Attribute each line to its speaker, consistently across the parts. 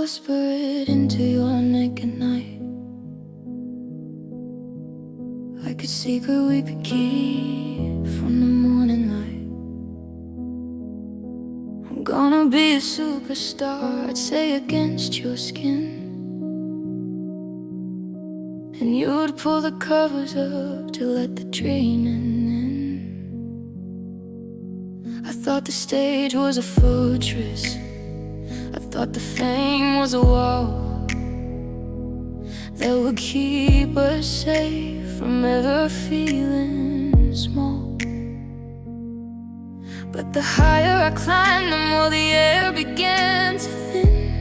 Speaker 1: whisper it into your neck at night, like a secret we could keep from the morning light. I'm gonna be a superstar, I'd say, against your skin. And you'd pull the covers up to let the dreaming in. I thought the stage was a fortress, I thought the fame was a wall that would keep us safe from ever feeling small. But the higher I climbed, the more the air began to thin,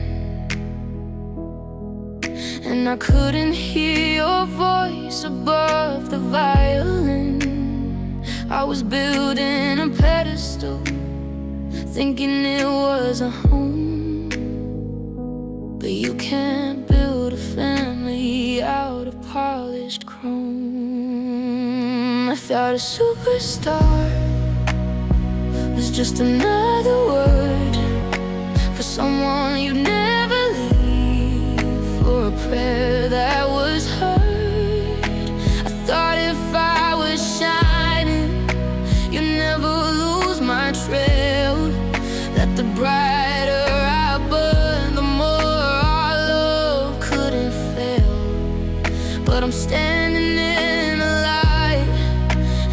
Speaker 1: and I couldn't hear your voice above the violin. I was building a pedestal, thinking it was a home, but you can't build a family out of polished chrome. I thought a superstar was just another word for someone you'd never leave, for a prayer that was heard. I thought if I was shining, you'd never lose my trail, that the brighter I burned, the more our love couldn't fail. But I'm standing in the light,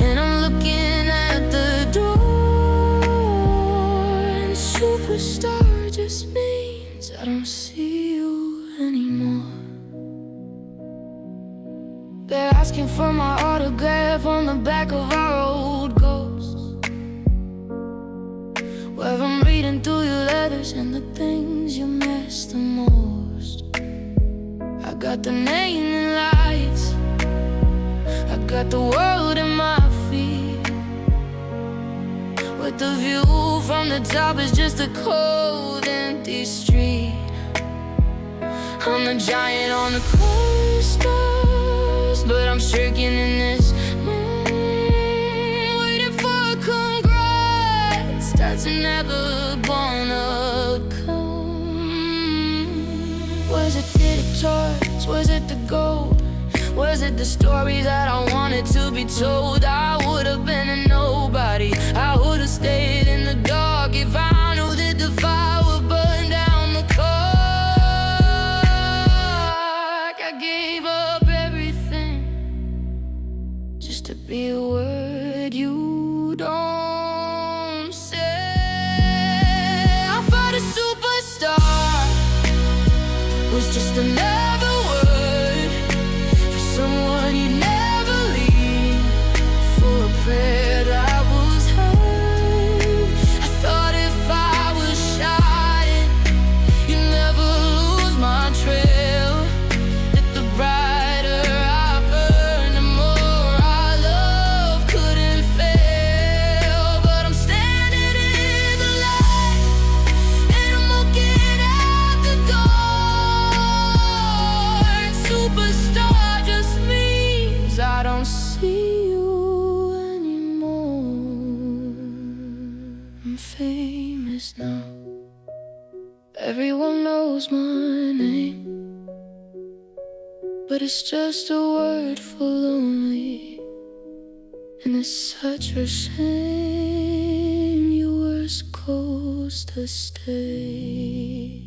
Speaker 1: and I'm looking at the door, and superstar just means I don't see you anymore. They're asking for my autograph on the back of our old ghosts, where I'm reading through your letters and the things you miss the most. I got the name in lights, I got the world in my feet, but the view from the top is just a cold, empty street. I'm the giant on the coasters, but I'm shrinking in this waiting for a congrats that's never gonna come. Was it the toys? Was it the gold? Was it the story that I wanted to be told? I would have been a nobody, I would have stayed in the dark if I knew that the fire would burn down the park. I gave up everything just to be a word you don't say. I thought a superstar was just another word for someone you never leave, for a prayer that was heard. I thought if I was shining, you'd never lose my trail, that the brighter I burned, the more our love couldn't fail. But I'm standing in the light, and I'm looking out the door, and superstar just means I don't see you anymore. I'm famous now, everyone knows my name, but it's just a word for lonely, and it's such a shame you were supposed to stay.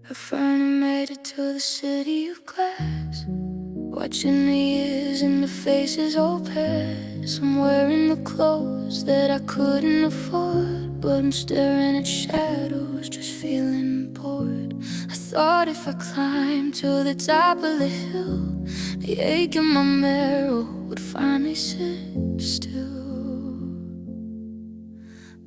Speaker 1: I finally made it to the city of glass, watching the years and the faces all pass. I'm wearing the clothes that I couldn't afford, but I'm staring at shadows, just feeling bored. I thought if I climbed to the top of the hill, the ache in my marrow would finally sit still.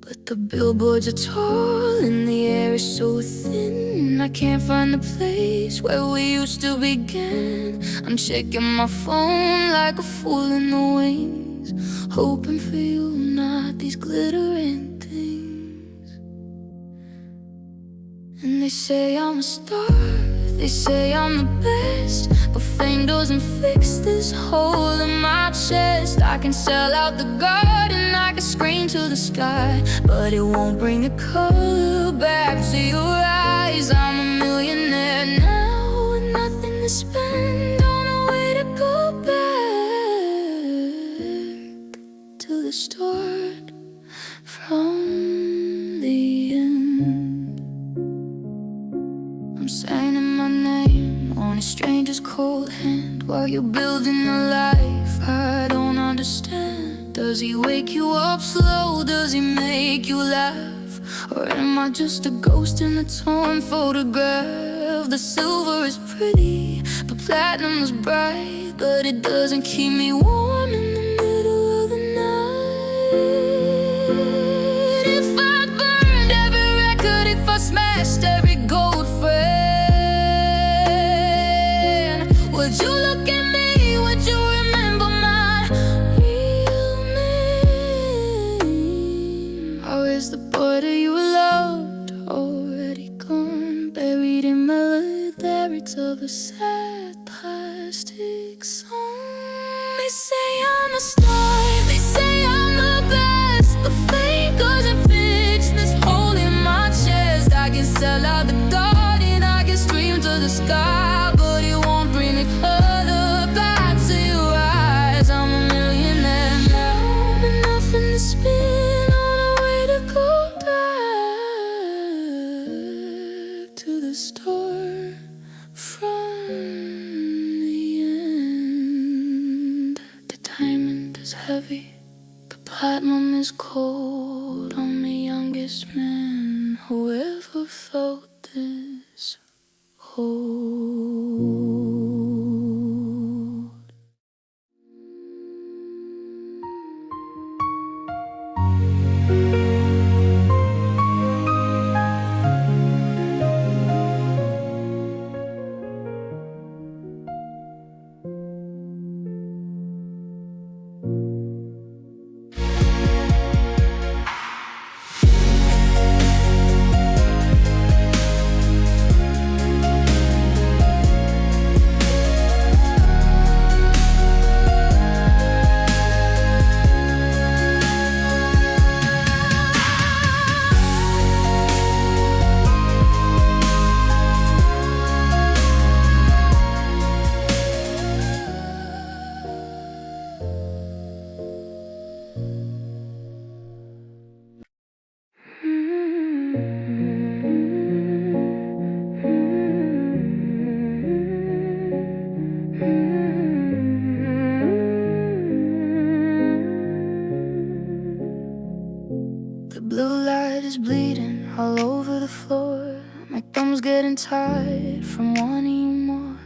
Speaker 1: But the billboards are tall and the air is so thin, I can't find the place where we used to begin. I'm checking my phone like a fool in the wings, hoping for you, not these glittering things. They say I'm a star, they say I'm the best, but fame doesn't fix this hole in my chest. I can sell out the garden, I can scream to the sky, but it won't bring the color back to your eyes. I'm a millionaire now with nothing to spend, on a way to go back to the start from the end. I'm signing my name on a stranger's cold hand while you're building a life I don't understand. Does he wake you up slow? Does he make you laugh? Or am I just a ghost in a torn photograph? The silver is pretty, but platinum is bright, but it doesn't keep me warm in the middle of the night. If I burned every record, if I smashed every gold friend, would you look at me? Would you remember my real name? Or is the boy that you loved already gone, buried in melody lyrics of a sad plastic song? They say I'm a star, they say I'm the best, but fame doesn't fix this hole in my chest. I can sell out the garden, I can scream to the sky, but it won't bring the color back to your eyes. I'm a millionaire now, but nothing to spin, on a way to go back to the start from the end. The diamond is heavy, the platinum is cold. I'm the youngest man who ever felt this cold. The blue light is bleeding all over the floor. My thumb's getting tired from wanting you more.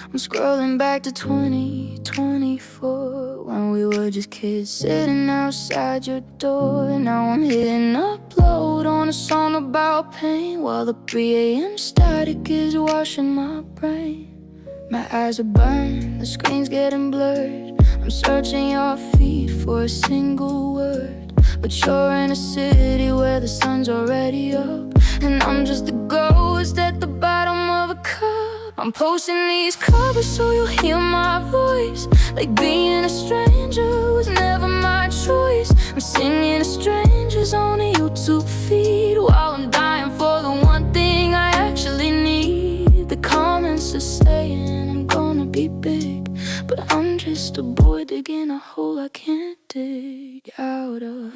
Speaker 1: I'm scrolling back to 2024, when we were just kids sitting outside your door. Now I'm hitting upload on a song about pain, while the 3 a.m. static is washing my brain. My eyes are burned, the screen's getting blurred. I'm searching your feed for a single word, but you're in a city where the sun's already up, and I'm just a ghost at the bottom of a cup. I'm posting these covers so you'll hear my voice, like being a stranger was never my choice. I'm singing to strangers on a YouTube feed, while I'm dying for the one thing I actually need. The comments are saying I'm gonna be big, but I'm just a boy digging a hole I can't dig out of.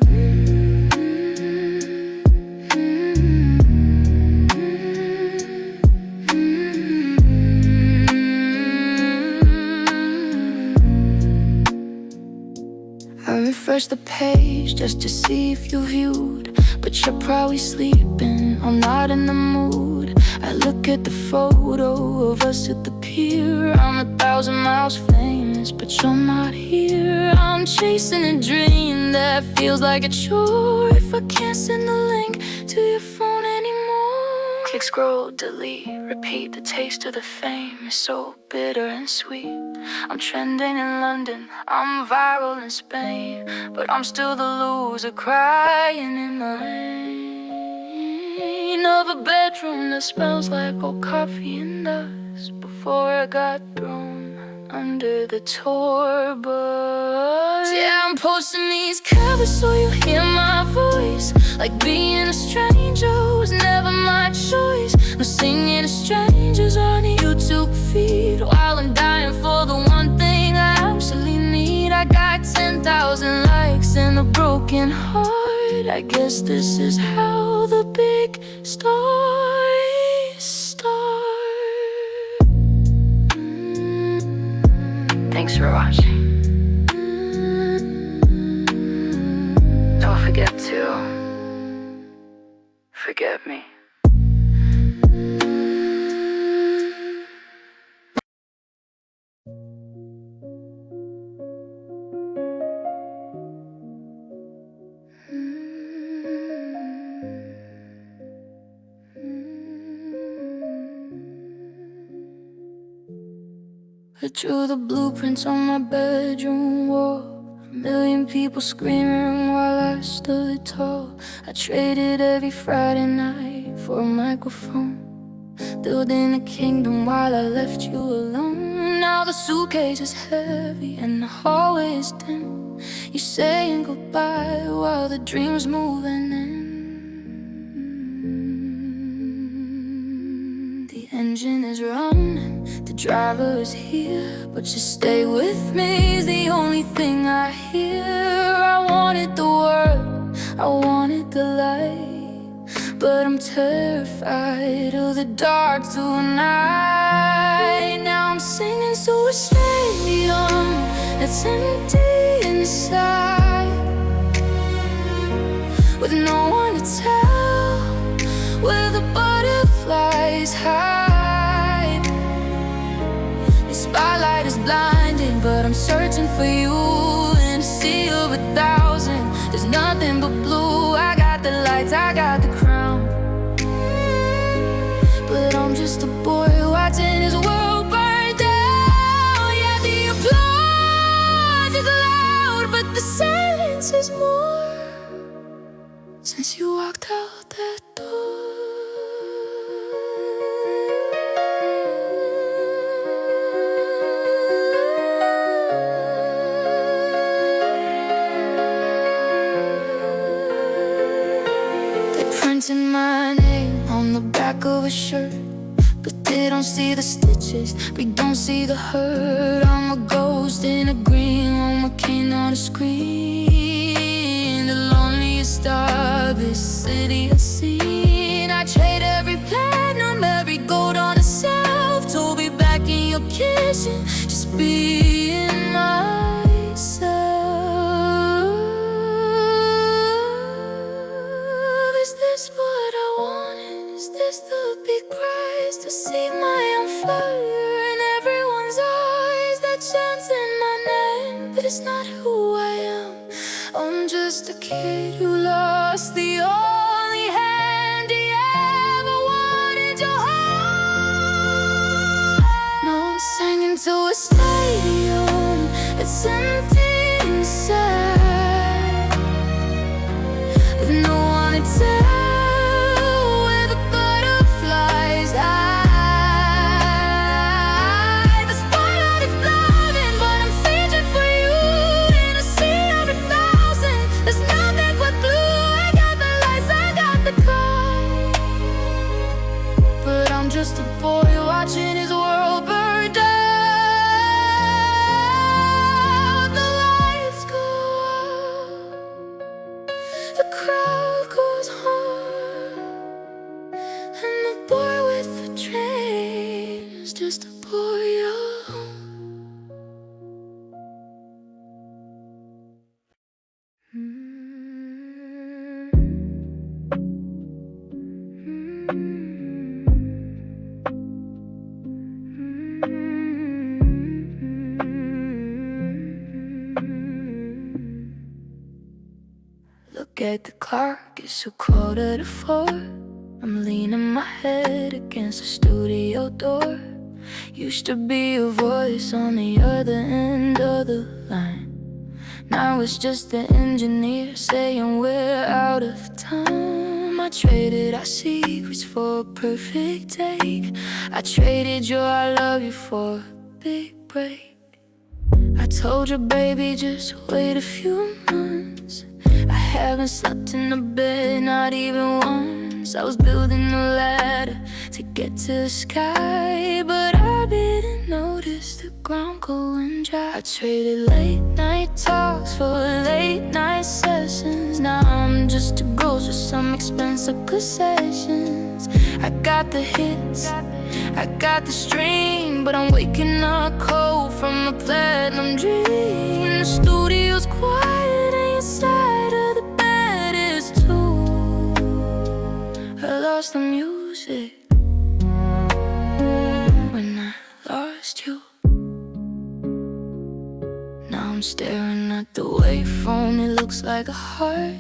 Speaker 1: I refresh the page just to see if you viewed, but you're probably sleeping, I'm not in the mood. I look at the photo of us at the pier. I'm 1,000 miles famous, but you're not here. I'm chasing a dream that feels like a chore if I can't send the link to your phone anymore. Click, scroll, delete, repeat. The taste of the fame is so bitter and sweet. I'm trending in London, I'm viral in Spain, but I'm still the loser crying in the rain of of a bedroom that smells like old coffee and dust before I got thrown under the tour bus. Yeah, I'm posting these covers so you hear my voice, like being a stranger was never my choice. I'm singing to strangers on a YouTube feed while I'm dying for the one thing I actually need. I got 10,000 likes and a broken heart. I guess this is how the big stories start. Thanks for watching. Don't forget to forgive me. I drew the blueprints on my bedroom wall, a million people screaming while I stood tall. I traded every Friday night for a microphone, building a kingdom while I left you alone. Now the suitcase is heavy and the hallway is dim. You're saying goodbye while the dream's moving in. The engine is running, the driver is here, but just stay with me is the only thing I hear. I wanted the world, I wanted the light, but I'm terrified of the dark tonight. Now I'm singing to a stadium that's empty inside, with no one to tell where the butterflies hide. The spotlight is blinding, but I'm searching for you in a sea of 1,000. There's nothing but blue. I got the lights, I got the crown, but I'm just a boy watching his world burn down. Yeah, the applause is loud, but the silence is more since you walked out that door. Printing my name on the back of a shirt, but they don't see the stitches, we don't see the hurt. I'm a ghost in a green room, a king on a screen, the loneliest star this city has seen. I trade every platinum, every gold on a shelf to be back in your kitchen, just being myself. Is this what I wanted? Is this the big prize? To see my own fire in everyone's eyes, that chance in my name, but it's not who I am. I'm just a kid who lost the only hand he ever wanted to hold. Now I'm singing to a stadium, it's empty inside, with no one to tell where the butterflies hide. The spotlight is blinding, but I'm searching for you in a sea of 1,000. There's nothing but blue. I got the lights, I got the car, but I'm just a boy watching his world burn down. The lights go out, the crowd goes home, and the boy with the train is just a boy alone. Look at the clock, it's a 3:45. I'm leaning my head against the studio door. Used to be a voice on the other end of the line. Now it's just the engineer saying we're out of time. I traded our secrets for a perfect take. I traded your I love you for a big break. I told you, baby, just wait a few months. I haven't slept in the bed, not even once. I was building a ladder to get to the sky, but I didn't notice the ground going dry. I traded late night talks for late night sessions. Now I'm just a ghost with some expensive possessions. I got the hits, I got the stream, but I'm waking up cold from a platinum dream. The studio's quiet and your side of the bed is too. I lost the music when I lost you. Now I'm staring at the waveform, it looks like a heart,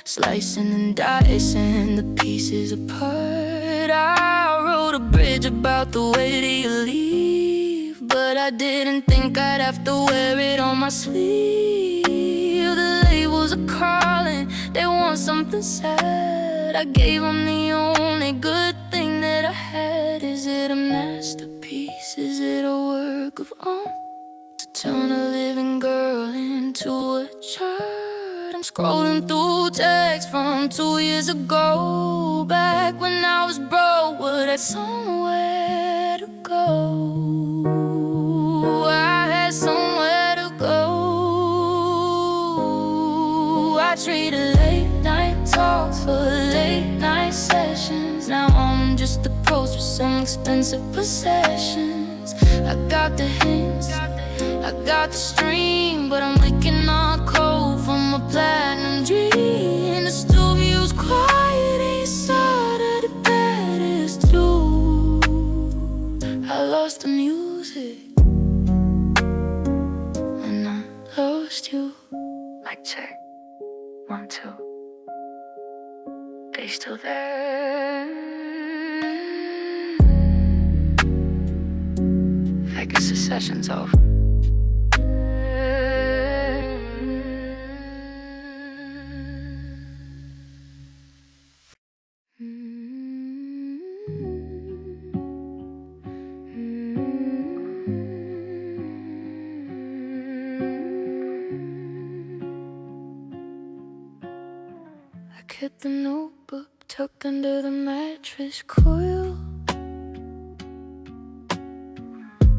Speaker 1: slicing and dicing the pieces apart. I wrote a bridge about the way that you leave, but I didn't think I'd have to wear it on my sleeve. The labels are crawling, they want something sad. I gave them the only good thing that I had. Is it a masterpiece? Is it a work of art? To turn a living girl into a child. I'm scrolling through texts from 2 years ago, back when I was broke, but had somewhere to go. I had somewhere to go. I traded late night talks for late night sessions. Now I'm just a ghost with some expensive possessions. I got the hints, I got the stream, but I'm waking up cold from a platinum dream. The studio's quiet and your side of the bed is too. I lost the music and I lost you. Mic check, 1, 2. They still there? I guess the session's over. I kept the notebook tucked under the mattress coil,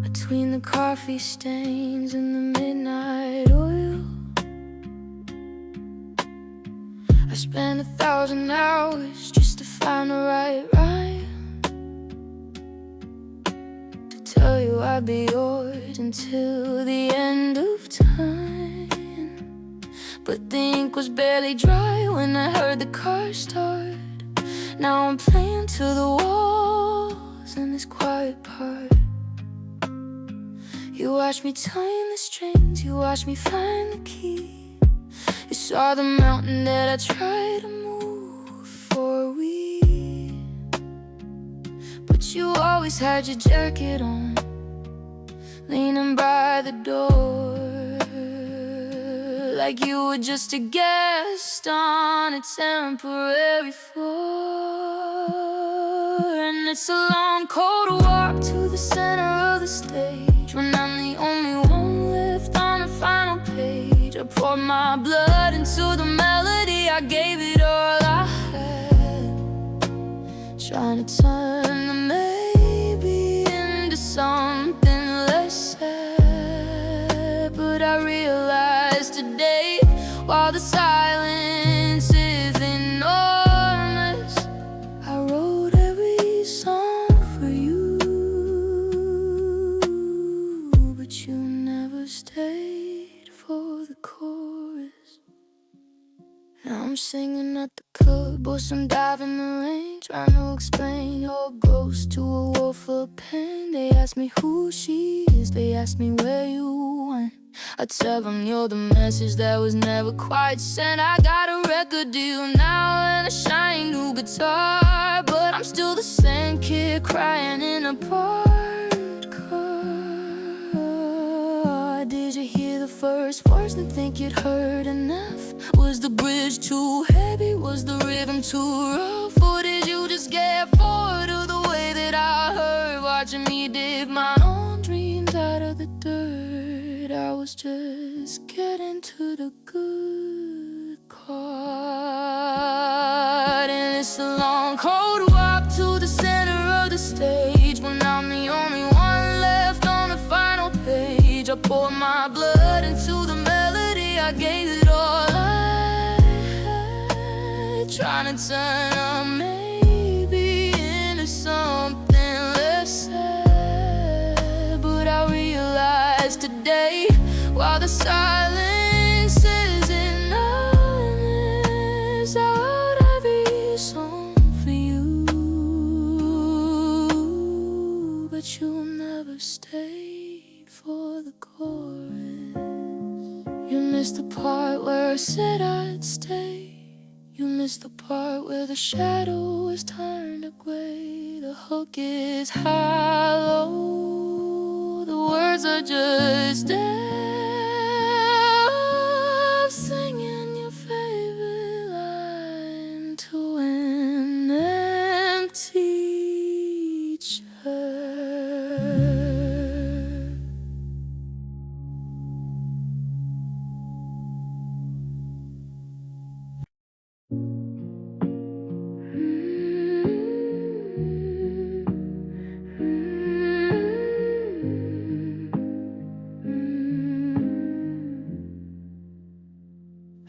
Speaker 1: between the coffee stains and the midnight oil. I spent 1,000 hours just to find the right rhyme, to tell you I'd be yours until the end of time. But the ink was barely dry when I heard the car start. Now I'm playing to the walls in this quiet part. You watched me time the strings, you watched me find the key. You saw the mountain that I tried to move for a week, but you always had your jacket on, leaning by the door, like you were just a guest on a temporary floor. And it's a long, cold walk to the center of the stage, when I'm the only one left on the final page. I poured my blood into the melody, I gave it all I had, trying to turn the maybe into something less sad. But I realized today, while the silence is enormous, I wrote every song for you, but you never stayed for the chorus. Now I'm singing at the club, or some dive in the rain, trying to explain your ghost to a wall full of pain. They ask me who she is, they ask me where you went. I tell them you're the message that was never quite sent. I got a record deal now and a shiny new guitar, but I'm still the same kid crying in a parked car. Did you hear the first words and think you'd heard enough? Was Was the bridge too heavy? Was the rhythm too rough? Or did you just get bored of the way that I heard? Watching me dig my own dreams out of the dirt. I was just getting to the good part. And it's a long cold walk to the center of the stage, when I'm the only one left on the final page. I poured my blood into the melody, I gave it all I had, trying to turn a maybe into something less sad. But I realized today, while the silence is enormous, I wrote every song for you, but you never stayed for the chorus. You missed the part where I said I'd stay. You missed the part where the shadow is turned to gray. The hook is hollow, the words are just dead. Singing your favorite line to an empty chair.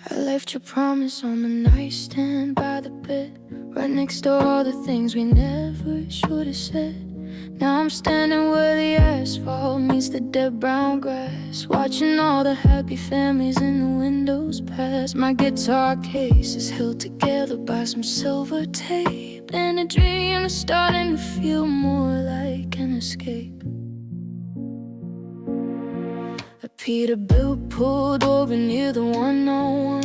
Speaker 1: I left your promise on the nightstand by the bed, right next to all the things we never should have said. Now I'm standing where the asphalt meets the dead brown grass, watching all the happy families in the windows pass. My guitar case is held together by some silver tape, and a dream is starting to feel more like an escape. A Peterbilt pulled over near the 101.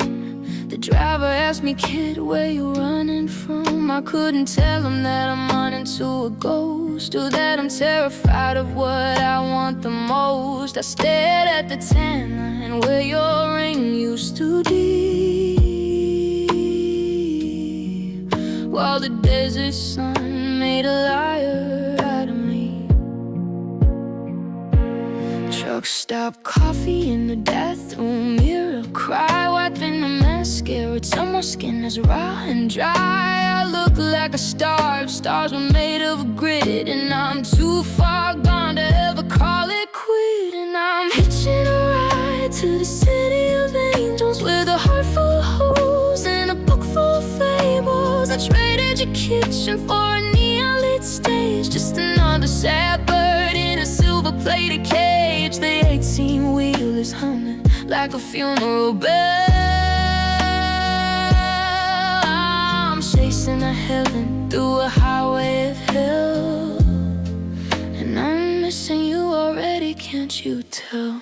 Speaker 1: The driver asked me, "Kid, where you running from?" I couldn't tell him that I'm running to a ghost, or that I'm terrified of what I want the most. I stared at the tan line where your ring used to be, while the desert sun made a liar out of me. Truck stop, coffee in the bathroom mirror, cry, wiping the mascara till my skin is raw and dry. I look like a star if stars were made of grit, and I'm too far gone to ever call it quit. And I'm hitching a ride to the city of angels, with a heart full of holes and a book full of fables. I traded your kitchen for a neon-lit stage, just another sad bird in a silver-plated cage. The 18-wheel is humming like a funeral bell. I'm chasing a heaven through a highway of hell, and I'm missing you already, can't you tell?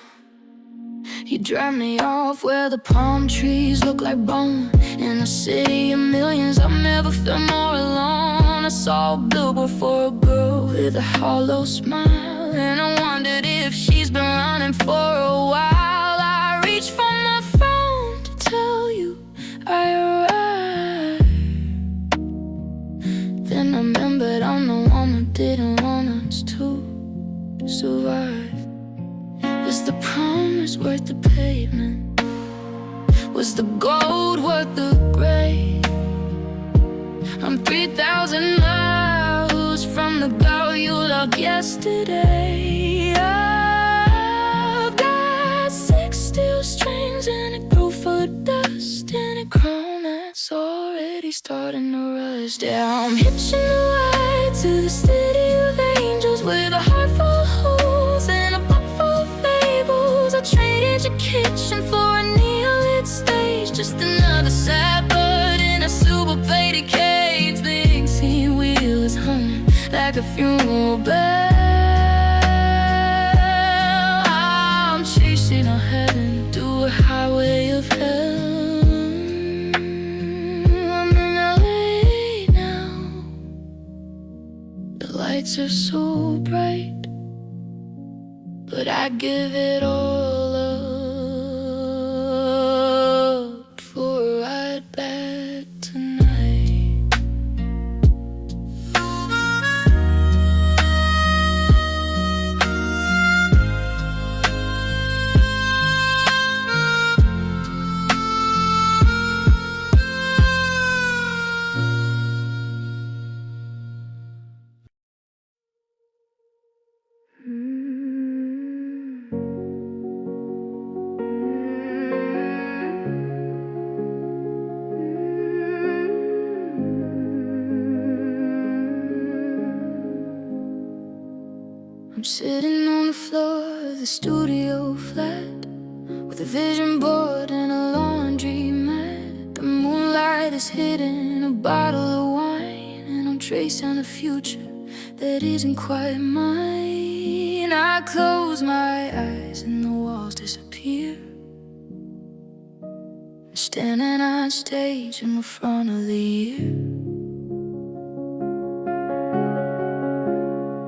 Speaker 1: You drive me off where the palm trees look like bone. In a city of millions, I've never felt more alone. I saw a billboard for a girl with a hollow smile, and I wondered if she's been running for a while. I reached for my phone to tell you I arrived. Then I remembered I'm the one who didn't want us to survive. Was the promise worth the pavement? Was the gold worth the grave? I'm 3,000 miles from the girl you loved yesterday. I've got 6 steel strings and a grove of dust, and a crown that's already starting to rust. Yeah, I'm hitching a ride to the city of angels, with a heart full of holes and a book full of fables. I traded your kitchen for a neon-lit stage, just another sad bird in a silver-plated cage. The 18-wheel is humming like a funeral bell. I'm chasing a heaven through a highway of hell. I'm in LA now. The lights are so bright, but I give it all up for I'm sitting on the floor of the studio flat with a vision board and a laundry mat. The moonlight is hitting a bottle of wine, and I'm tracing a future that isn't quite mine. I close my eyes and the walls disappear. I'm standing on stage in the front of the year.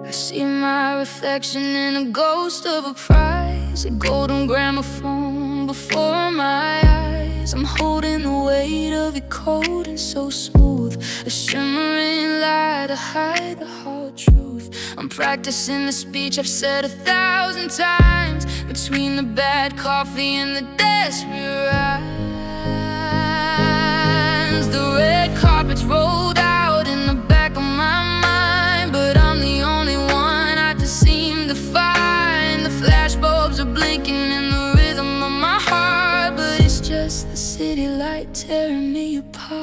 Speaker 1: I see my reflection in a ghost of a prize, a golden gramophone before my eyes. I'm holding the weight of it cold and so smooth, a shimmering light to hide the hard truth. I'm practicing the speech I've said 1,000 times, between the bad coffee and the desperate rhymes. The red carpet's rolled out in the back of my mind, but I'm the only one I just seem to find. The flashbulbs are blinking in the rhythm of my heart, but it's just the city light tearing me apart.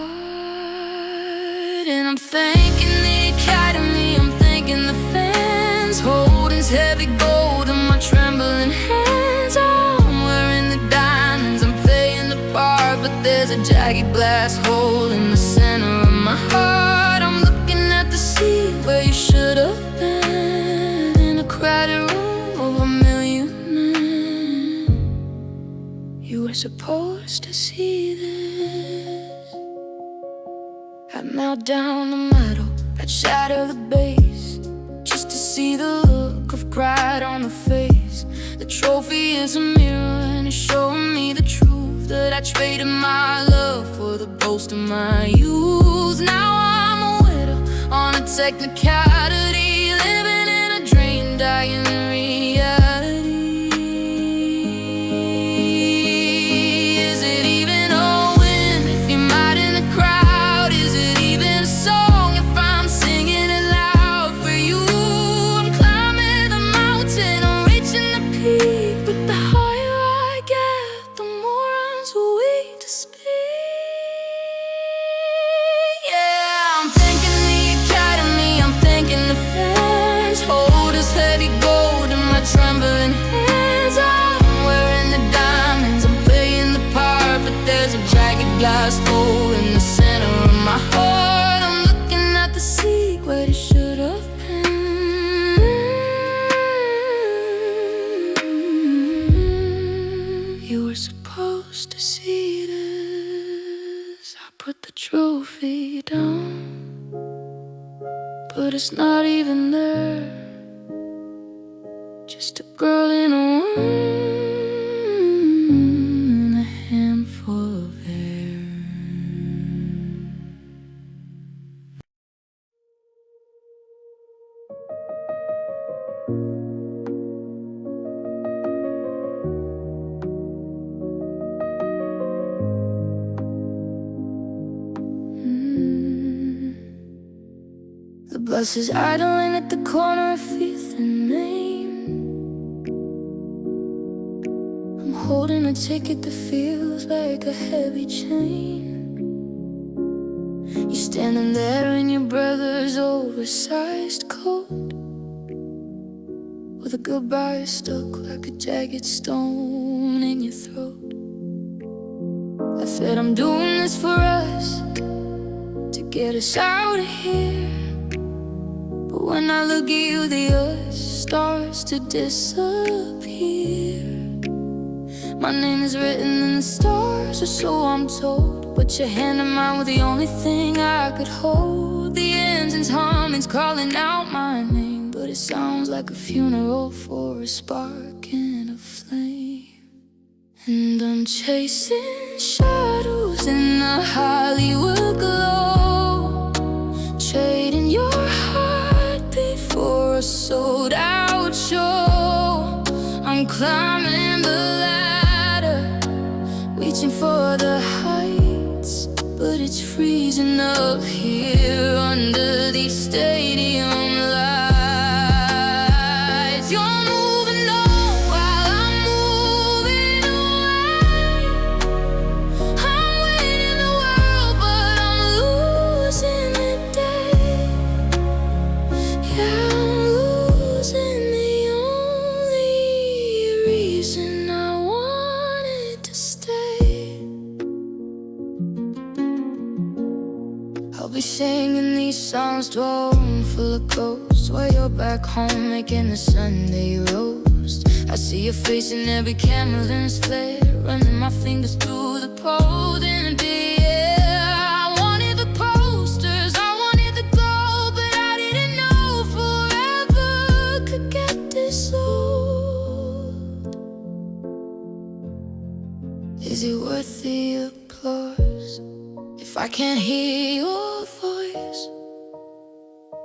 Speaker 1: And I'm thanking the Academy, I'm thanking the fans, holding heavy gold in my trembling hands. I'm wearing the diamonds, I'm playing the part, but there's a jagged glass hole in the center of my heart. I'm looking at the sea where you should have been, in a crowded room of 1,000,000 men. You were supposed to see this. I melt down the metal that shatter the base, just to see the look of pride on the face. The trophy is a mirror and it's showing me the truth, that I traded my love for the boast of my youth. Now I'm a widow on a technicality, living in a dream, dying in reality. Is it even a win if you're mad in the crowd? Is it even a song if I'm singing it loud for you? I'm climbing the mountain, I'm reaching the peak, but the higher I get, the more I'm too weak to speak. Yeah, I'm thanking the Academy, I'm thanking the fans, holders heavy gold in my trembling hands. I'm wearing the diamonds, I'm playing the part, but there's a jagged glass hole in the center of my heart. I'm looking at the sea where it should have been. You were supposed to see this. I put the trophy down, but it's not even there. Just a girl in a room and a handful of air. The bus is idling at the corner of 5th and Main. I'm holding a ticket that feels like a heavy chain. You're standing there in your brother's oversized coat, with a goodbye stuck like a jagged stone in your throat. I said I'm doing this for us, to get us out of here. But when I look at you, the earth starts to disappear. My name is written in the stars, or so I'm told, but your hand in mine was the only thing I could hold. The engine's humming's calling out my name, but it sounds like a funeral for a spark and a flame. And I'm chasing shadows in the Hollywood glow, trading your heartbeat for a sold-out show. I'm climbing the ladder, reaching for the heights, but it's freezing up here under these stadium lights. You're moving on while I'm moving away. I'm winning the world, but I'm losing the day. Yeah, I'm losing the storm full of ghosts, while you're back home making the Sunday roast. I see your face in every camera lens flare, running my fingers through the cold in the air. I wanted the posters, I wanted the glow, but I didn't know forever could get this old. Is it worth the applause if I can't hear your voice?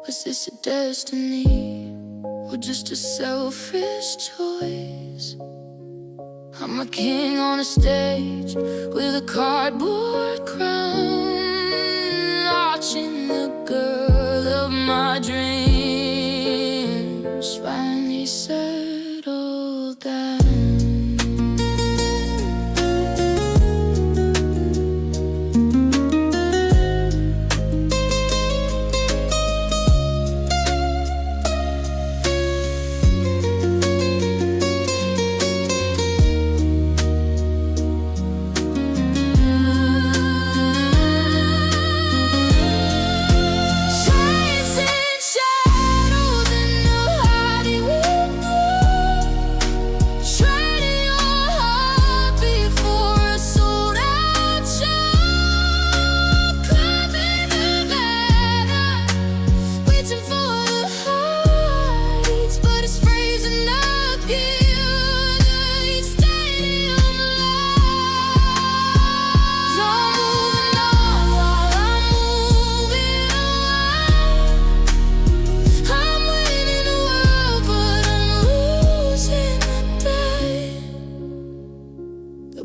Speaker 1: Was this a destiny or just a selfish choice? I'm a king on a stage with a cardboard crown, watching the girl of my dreams finally settle down.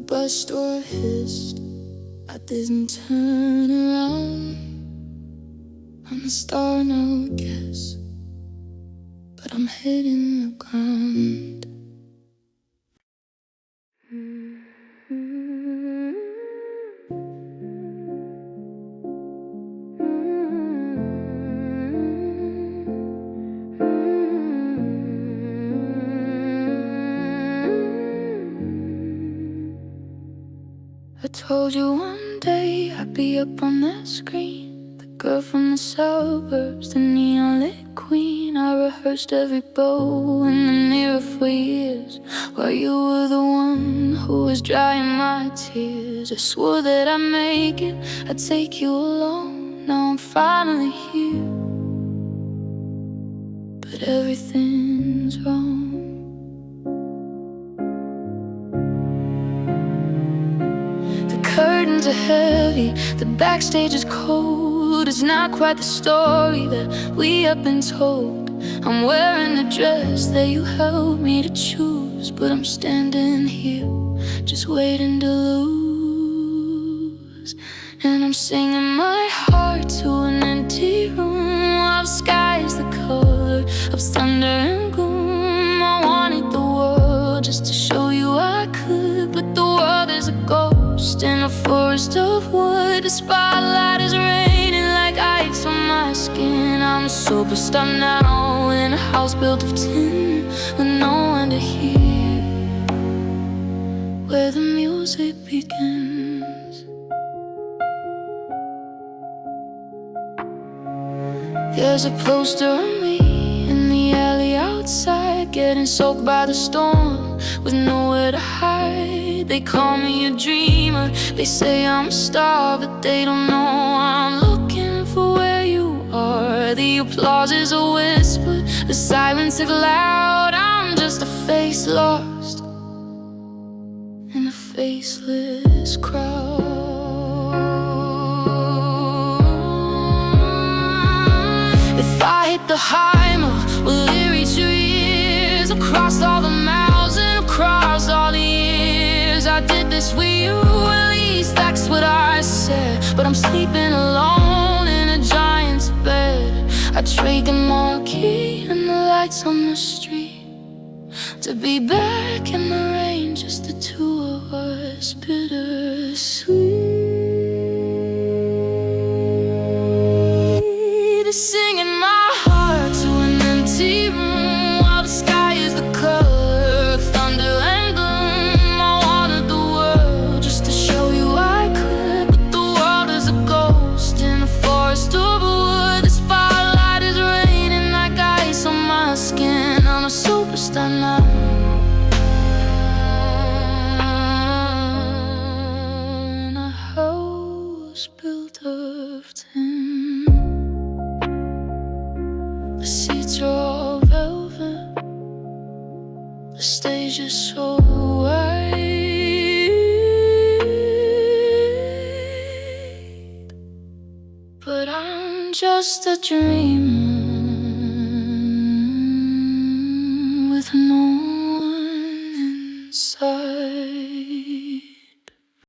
Speaker 1: Bus door hissed, I didn't turn around. I'm a star now, guess, but I'm hitting the ground. I told you one day I'd be up on that screen, the girl from the suburbs, the neon lit queen. I rehearsed every bow in the mirror for years, while you were the one who was drying my tears. I swore that I'd make it, I'd take you along. Now I'm finally here, but everything's wrong. Curtains are heavy, the backstage is cold. It's not quite the story that we have been told. I'm wearing the dress that you helped me to choose, but I'm standing here, just waiting to lose. And I'm singing my heart to an empty room, while the sky is the color of thunder and gloom. I wanted the world just to show you I could, but the world is a ghost in a forest of wood. The spotlight is raining like ice on my skin. I'm a superstar now in a house built of tin, with no one to hear where the music begins. There's a poster of me in the alley outside, getting soaked by the storm with nowhere to hide. They call me a dreamer, they say I'm a star, but they don't know I'm looking for where you are. The applause is a whisper, the silence is loud. I'm just a face lost in a faceless crowd. If I hit the high note, will it reach your ears? Across all the miles and across all the years I did this with you, at least that's what I said. But I'm sleeping alone in a giant's bed. I trade the marquee and the lights on the street to be back in the rain, just the two of us, bittersweet. Singing my heart to an empty room, while the sky is the color of thunder and gloom. I wanted the world just to show you I could, but the world is a ghost in a forest of wood. The spotlight was built of tin. The seats are all velvet, the stage is so wide, but I'm just a dream